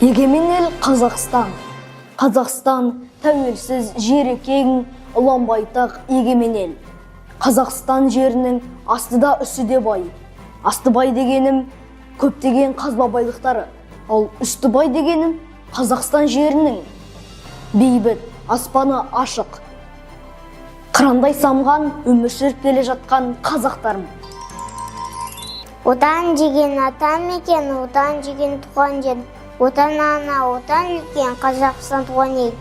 Егемен ел Қазақстан. Қазақстан тәуелсіз жері кең, ұлан байтақ егемен ел. Қазақстан жерінің астыда үсі де бай. Асты бай дегенім көптеген қазба байлықтары, ал үсті бай дегенім Қазақстан жерінің бейбіт, аспаны ашық, қырандай самған өмір сүріп келе жатқан қазақтарым. Отан деген атан мекен, отан деген туған жер. Отан ана, отан үлкен, Қазақстан туған ел.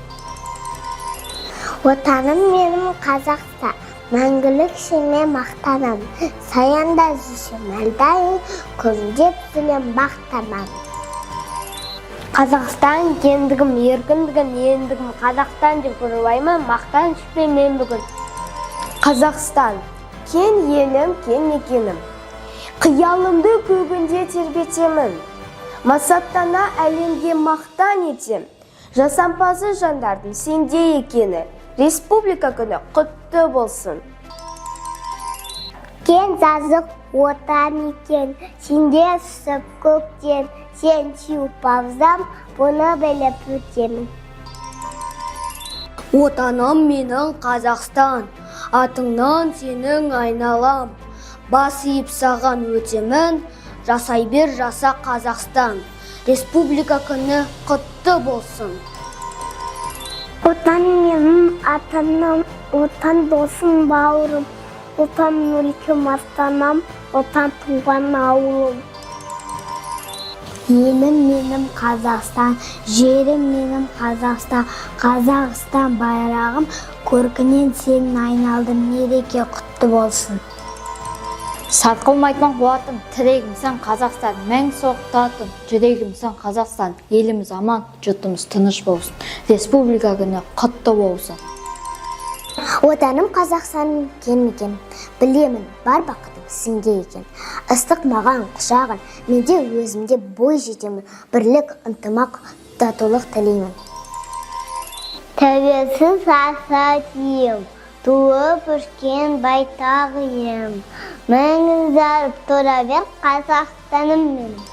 Отаным менің Қазақстан, мәңгілік сене мақтанам. Саянда жүзім әлдайын, көзімдеп сүлем бақтанам. Қазақстан кендігім, еркіндігім, ендігім, Қазақстан деп ұрлаймын, мақтан шықпен мен бүгін. Қазақстан, кен елім, кен мекенім. Қиялымды көгінде тербетемін. Масаттана әлемге мақтан етем. Жасампазы жандардың сенде екені. Республика күні құтты болсын. Кен жазық отан екен, сенде сүп көктен, сен сүйіп алсам, бұны біліп өтемін. Отаным менің Қазақстан, атыңнан сенің айналам. Бас иіп саған өтемін, жасай бер жаса Қазақстан. Республика күні құтты болсын. Отан менің атанам, отан досым бауырым, отан мүлкім астанам, отан туған ауылым. Елім менің Қазақстан, жерім менің Қазақстан, Қазақстан байрағым, көркінен сенің айналдым, мереке құтты болсын. Сатқылмайтын қуатым, тірегімсің Қазақстан, мәң соқтатым, жүрегімсің Қазақстан, еліміз аман, жұртымыз тыныш болсын. Республика күні құтты болсын. Отаным Қазақстан кен мекен, білемін, бар бақытым сенде екен. Ыстық маған құшағын, менде өзімде бой жетемін, бірлік, ынтымақ, татулық тілеймін. Тәуелсіз аса тием, туып өскен байтақ ем. Мәңгі зарып тұра бер Қазақстаным менің.